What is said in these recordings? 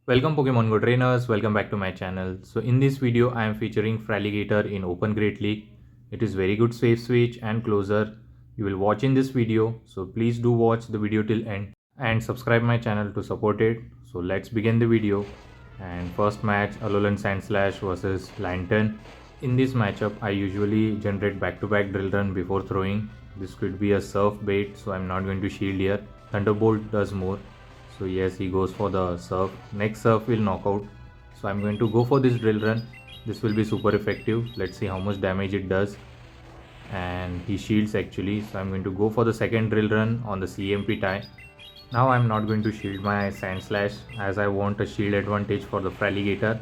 Welcome Pokemon Go trainers, welcome back to my channel. So in this video I am featuring Feraligatr in Open Great League. It is very good safe switch and closer. You will watch in this video, so please do watch the video till end and subscribe my channel to support it. So let's begin the video. And first match, Alolan Sandslash versus Lantern. In this matchup I usually generate back-to-back drill run before throwing. This could be a surf bait, so I'm not going to shield here. Thunderbolt does more. So yes, he goes for the surf. Next surf will knock out. So I'm going to go for this drill run. This will be super effective. Let's see how much damage it does. And he shields actually. So I'm going to go for the second drill run on the CMP tie. Now I'm not going to shield my Sandslash as I want a shield advantage for the Feraligatr.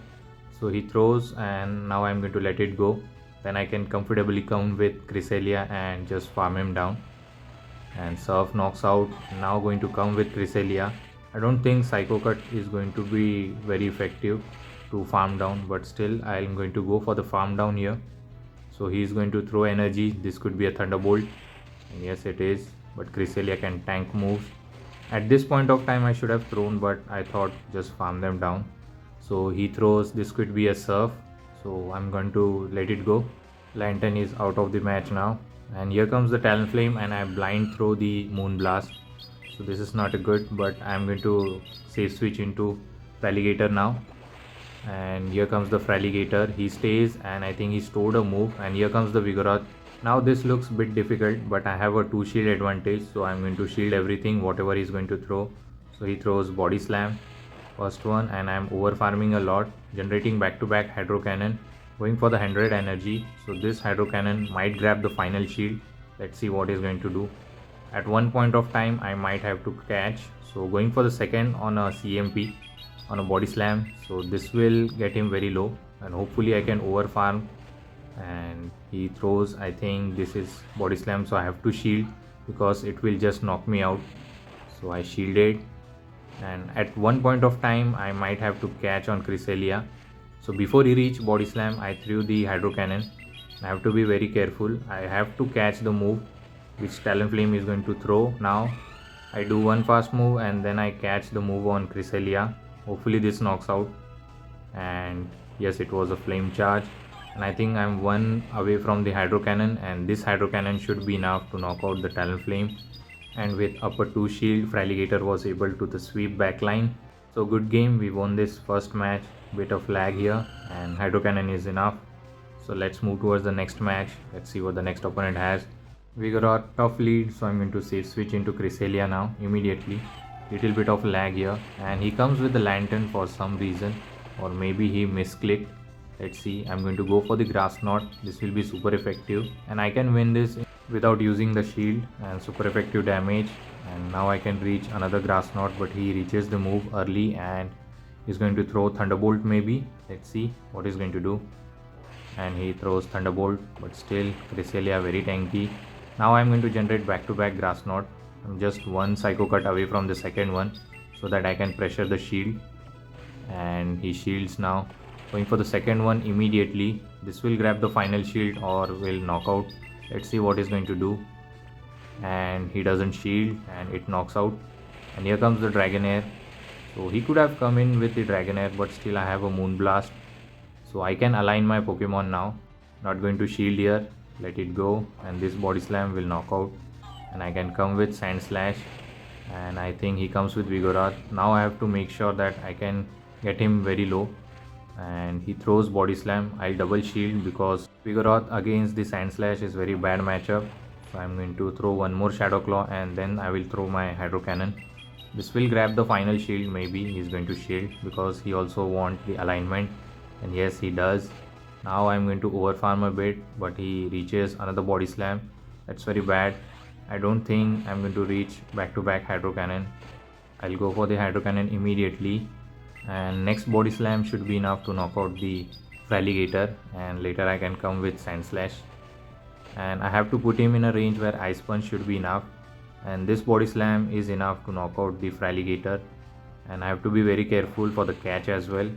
So he throws and now I'm going to let it go. Then I can comfortably come with Cresselia and just farm him down. And Surf knocks out. Now going to come with Cresselia. I don't think Psycho Cut is going to be very effective to farm down, but still I'm going to go for the farm down here. So he's going to throw energy. This could be a Thunderbolt. And yes, it is. But Cresselia can tank moves. At this point of time I should have thrown, but I thought just farm them down. So he throws. This could be a Surf. So I'm going to let it go. Lantern is out of the match now. And here comes the Talonflame and I blind throw the Moonblast. So this is not a good, but I'm going to safe switch into Feraligatr now. And here comes the Feraligatr. He stays and I think he stored a move. And here comes the Vigoroth. Now this looks a bit difficult, but I have a 2 shield advantage. So I'm going to shield everything, whatever he's going to throw. So he throws Body Slam, first one, and I'm over farming a lot, generating back-to-back Hydro Cannon, going for the 100 energy. So this Hydro Cannon might grab the final shield. Let's see what he's going to do. At one point of time I might have to catch, so going for the second on a CMP on a Body Slam. So this will get him very low and hopefully I can over farm. And he throws, I think this is Body Slam, so I have to shield because it will just knock me out. So I shielded, and at one point of time I might have to catch on Cresselia. So before he reached Body Slam I threw the Hydro Cannon. I have to be very careful. I have to catch the move which Talonflame is going to throw. Now I do one fast move and then I catch the move on Cresselia. Hopefully this knocks out. And yes, it was a flame charge. And I think I'm one away from the Hydro Cannon, and this Hydro Cannon should be enough to knock out the Talonflame. And with upper 2 shield, Feraligatr was able to the sweep backline. So good game, we won this first match. Bit of lag here and Hydro Cannon is enough. So let's move towards the next match. Let's see what the next opponent has. Vigoroth tough lead, so I'm going to safe switch into Cresselia now immediately. Little bit of lag here, and he comes with the Lantern for some reason, or maybe he misclicked. Let's see. I'm going to go for the Grass Knot. This will be super effective and I can win this without using the shield, and super effective damage. And now I can reach another Grass Knot, but he reaches the move early and he's going to throw Thunderbolt maybe. Let's see what he's going to do. And he throws Thunderbolt, but still Cresselia very tanky. Now I'm going to generate back-to-back Grass Knot. I'm just one Psycho Cut away from the second one so that I can pressure the shield. And he shields now. Going for the second one immediately. This will grab the final shield or will knock out. Let's see what he's going to do. And he doesn't shield and it knocks out. And here comes the Dragonair. So he could have come in with the Dragonair, but still I have a Moonblast. So I can align my Pokemon now. Not going to shield here. Let it go, and this Body Slam will knock out. And I can come with Sandslash, and I think he comes with Vigoroth. Now I have to make sure that I can get him very low. And he throws Body Slam. I'll double shield because Vigoroth against the Sandslash is very bad matchup. So I'm going to throw one more Shadow Claw and then I will throw my Hydro Cannon. This will grab the final shield. Maybe he's going to shield because he also wants the alignment. And yes, he does. Now I'm going to overfarm a bit, but he reaches another Body Slam. That's very bad. I don't think I'm going to reach back-to-back Hydro Cannon. I'll go for the Hydro Cannon immediately. And next Body Slam should be enough to knock out the Feraligatr. And later I can come with Sandslash. And I have to put him in a range where Ice Punch should be enough. And this Body Slam is enough to knock out the Feraligatr. And I have to be very careful for the catch as well.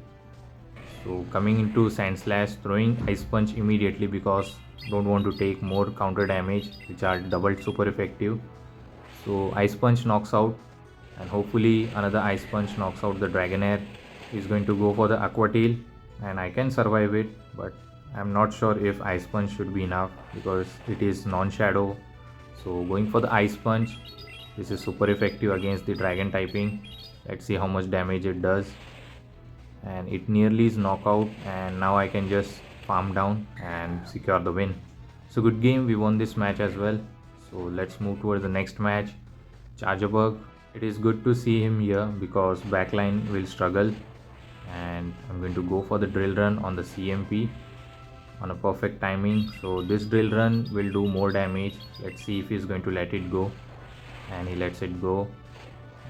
So coming into Sandslash, throwing Ice Punch immediately because don't want to take more counter damage, which are doubled super effective. So Ice Punch knocks out, and hopefully another Ice Punch knocks out the Dragonair. He's going to go for the Aqua Tail, and I can survive it, but I'm not sure if Ice Punch should be enough because it is non-shadow. So going for the Ice Punch, this is super effective against the Dragon typing. Let's see how much damage it does. And it nearly is knockout, and now I can just farm down and secure the win. So good game, we won this match as well. So let's move towards the next match. Charjabug. It is good to see him here because backline will struggle, and I'm going to go for the drill run on the CMP on a perfect timing. So this drill run will do more damage. Let's see if he's going to let it go, and he lets it go,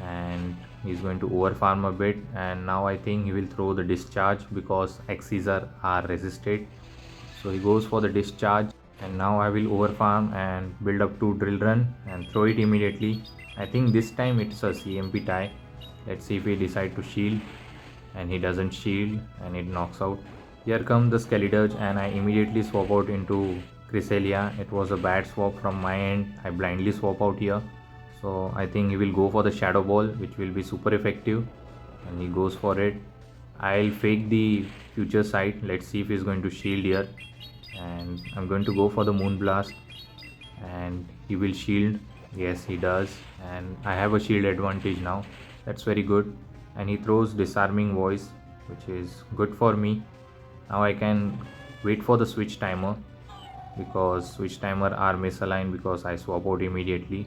and he's going to over farm a bit, and now I think he will throw the discharge because Xyzar are resisted. So he goes for the discharge, and now I will over farm and build up to drill run and throw it immediately. I think this time it's a CMP tie. Let's see if he decide to shield, and he doesn't shield and it knocks out. Here comes the Skeledirge, and I immediately swap out into Cresselia. It was a bad swap from my end. I blindly swap out here. So I think he will go for the Shadow Ball, which will be super effective, and he goes for it. I'll fake the future sight. Let's see if he's going to shield here, and I'm going to go for the Moon Blast, and he will shield. Yes, he does, and I have a shield advantage now. That's very good. And he throws Disarming Voice, which is good for me. Now I can wait for the switch timer because switch timer are misaligned because I swap out immediately,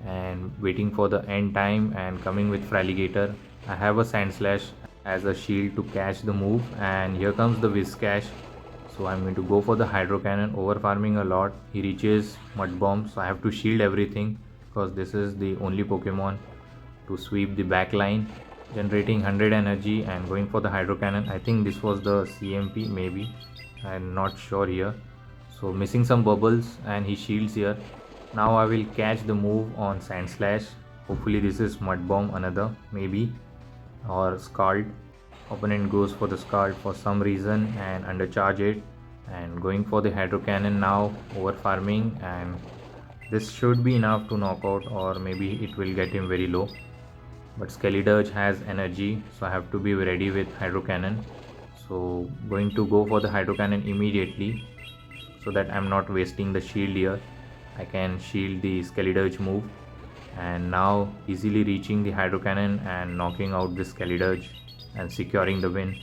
and waiting for the end time and coming with Feraligatr. I have a Sandslash as a shield to catch the move, and here comes the Whiscash. So I'm going to go for the Hydro Cannon, over farming a lot. He reaches Mud Bomb, so I have to shield everything because this is the only Pokemon to sweep the back line. Generating 100 energy and going for the Hydro Cannon. I think this was the CMP, maybe. I'm not sure here. So missing some bubbles, and he shields here. Now I will catch the move on Sandslash. Hopefully this is Mud Bomb, another maybe, or Scald. Opponent goes for the Scald for some reason and undercharge it, and going for the Hydro Cannon now, over farming, and this should be enough to knock out, or maybe it will get him very low. But Skeledirge has energy, so I have to be ready with Hydro Cannon. So going to go for the Hydro Cannon immediately so that I'm not wasting the shield here. I can shield the Skeledirge move, and now easily reaching the Hydro Cannon and knocking out the Skeledirge and securing the win.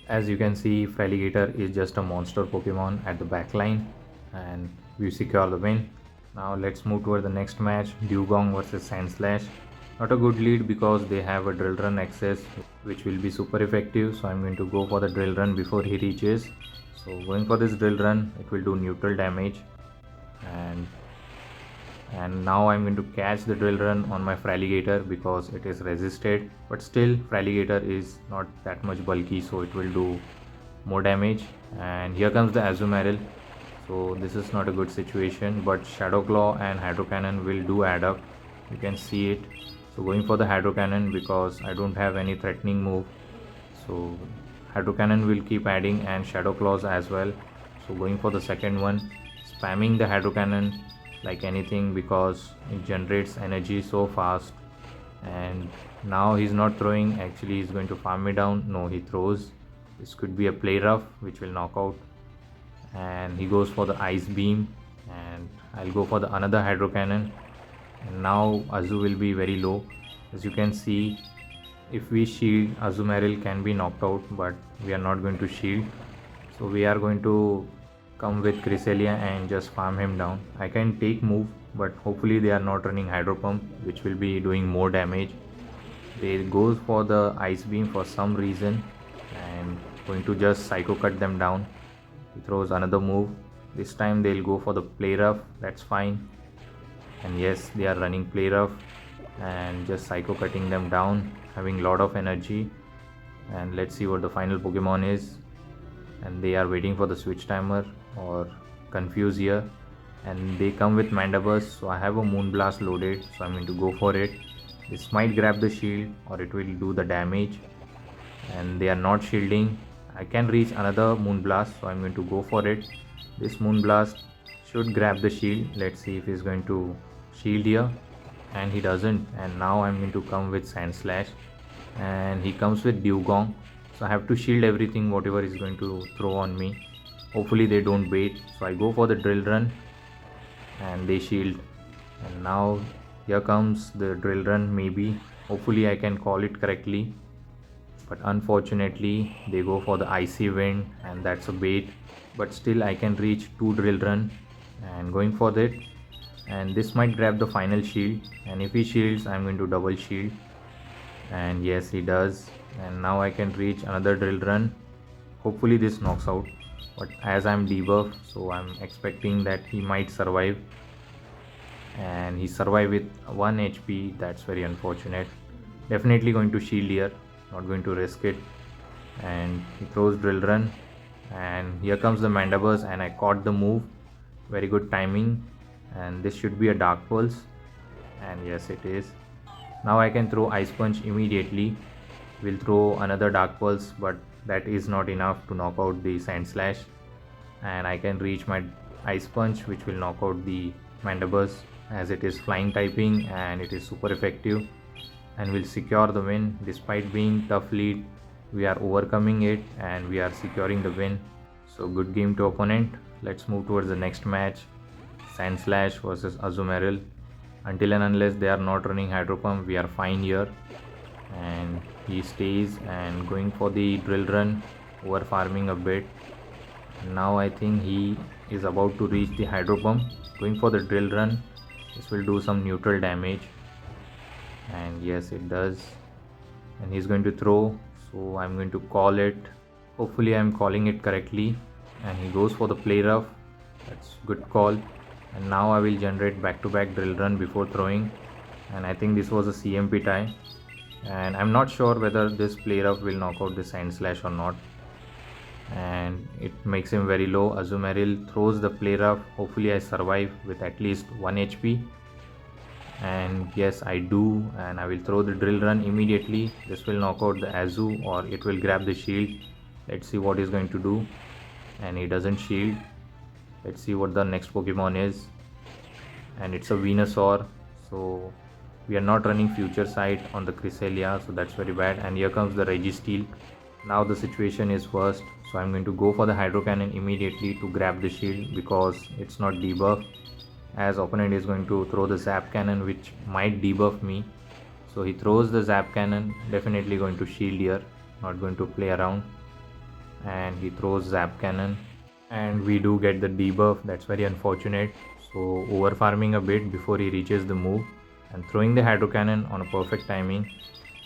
As you can see, Feraligatr is just a monster Pokemon at the back line, and we secure the win. Now let's move toward the next match, Dewgong versus Sandslash. Not a good lead because they have a drill run access which will be super effective, so I'm going to go for the drill run before he reaches. So going for this drill run, it will do neutral damage, and now I'm going to catch the drill run on my Feraligatr because it is resisted, but still Feraligatr is not that much bulky, so it will do more damage. And here comes the Azumarill, so this is not a good situation, but Shadow Claw and Hydro Cannon will do add up. You can see it. So going for the Hydro Cannon because I don't have any threatening move, so Hydro Cannon will keep adding, and Shadow Claws as well. So going for the second one, spamming the Hydro Cannon like anything because it generates energy so fast. And now he's not throwing, actually he's going to farm me down. No, he throws. This could be a Play Rough which will knock out, and he goes for the Ice Beam, and I'll go for the another Hydro Cannon, and now Azu will be very low. As you can see, if we shield, Azumarill can be knocked out, but we are not going to shield, so we are going to come with Cresselia and just farm him down. I can take move, but hopefully they are not running Hydro Pump, which will be doing more damage. They goes for the Ice Beam for some reason, and going to just Psycho Cut them down. He throws another move. This time they'll go for the Play Rough. That's fine. And yes, they are running Play Rough and just Psycho Cutting them down, having a lot of energy. And let's see what the final Pokemon is. And they are waiting for the switch timer or confuse here, and they come with Mandibuzz, so I have a Moonblast loaded, so I'm going to go for it. This might grab the shield or it will do the damage, and they are not shielding. I can reach another Moonblast, so I'm going to go for it. This Moonblast should grab the shield. Let's see if he's going to shield here, and he doesn't. And now I'm going to come with Sandslash, and he comes with Dugong. So I have to shield everything whatever is going to throw on me. Hopefully they don't bait. So I go for the drill run and they shield. And now here comes the drill run maybe. Hopefully I can call it correctly. But unfortunately they go for the icy wind and that's a bait. But still I can reach 2 drill run and going for that. And this might grab the final shield, and if he shields I'm going to double shield, and yes he does. And now I can reach another drill run. Hopefully this knocks out, but as I'm debuffed so I'm expecting that he might survive, and he survived with 1 HP. That's very unfortunate. Definitely going to shield here, not going to risk it. And he throws drill run, and here comes the Mandibuzz, and I caught the move. Very good timing, and this should be a Dark Pulse, and yes it is. Now I can throw Ice Punch immediately. We'll throw another Dark Pulse, but that is not enough to knock out the Sandslash, and I can reach my Ice Punch which will knock out the Mandibuzz as it is flying typing and it is super effective, and will secure the win. Despite being tough lead, we are overcoming it and we are securing the win. So good game to opponent. Let's move towards the next match. Sandslash versus Azumarill. Until and unless they are not running Hydro Pump, we are fine here. And he stays and going for the drill run, over farming a bit. Now I think he is about to reach the Hydro Pump. Going for the drill run. This will do some neutral damage. And yes it does. And he's going to throw. So I'm going to call it. Hopefully I'm calling it correctly. And he goes for the play rough. That's good call. And now I will generate back-to-back drill run before throwing, and I think this was a CMP tie, and I'm not sure whether this play rough will knock out the Sandslash or not, and it makes him very low. Azumarill throws the play rough. Hopefully I survive with at least 1 HP, and yes I do, and I will throw the drill run immediately. This will knock out the Azu, or it will grab the shield. Let's see what he's going to do, and he doesn't shield. Let's see what the next Pokemon is, and it's a Venusaur. So we are not running Future Sight on the Cresselia, so that's very bad. And here comes the Registeel. Now the situation is worst, so I'm going to go for the Hydro Cannon immediately to grab the shield because it's not debuffed, as opponent is going to throw the Zap Cannon which might debuff me. So he throws the Zap Cannon, definitely going to shield here, not going to play around, and he throws Zap Cannon. And we do get the debuff. That's very unfortunate. So over farming a bit before he reaches the move, and throwing the Hydro Cannon on a perfect timing.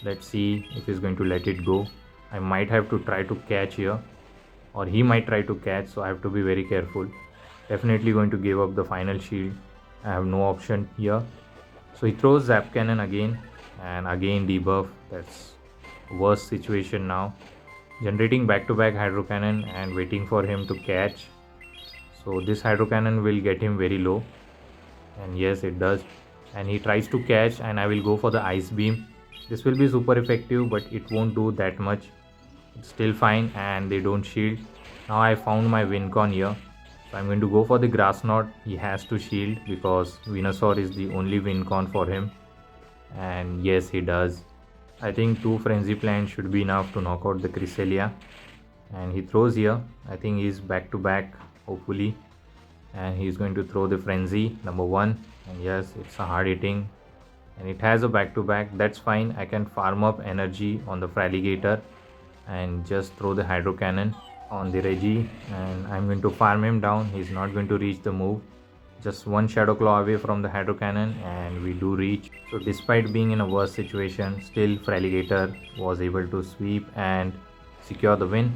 Let's see if he's going to let it go. I might have to try to catch here, or he might try to catch, so I have to be very careful. Definitely going to give up the final shield. I have no option here. So he throws Zap Cannon again, and again debuff. That's worst situation now. Generating back-to-back Hydro Cannon and waiting for him to catch. So this Hydro Cannon will get him very low, and yes it does. And he tries to catch, and I will go for the Ice Beam. This will be super effective, but it won't do that much. It's still fine, and they don't shield. Now I found my Wincon here, so I'm going to go for the Grass Knot. He has to shield because Venusaur is the only Wincon for him, and yes he does. I think 2 Frenzy Plants should be enough to knock out the Cresselia, and he throws here. I think he's back to back hopefully, and he's going to throw the Frenzy number 1, and yes it's a hard hitting, and it has a back to back. That's fine. I can farm up energy on the Feraligatr and just throw the Hydro Cannon on the Reggie, and I'm going to farm him down. He's not going to reach the move. Just 1 Shadow Claw away from the Hydro Cannon, and we do reach. So despite being in a worse situation, still Feraligatr was able to sweep and secure the win.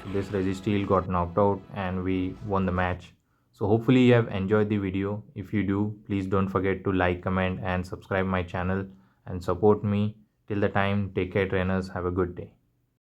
So this Registeel got knocked out and we won the match. So hopefully you have enjoyed the video. If you do, please don't forget to like, comment and subscribe my channel and support me. Till the time, take care trainers, have a good day.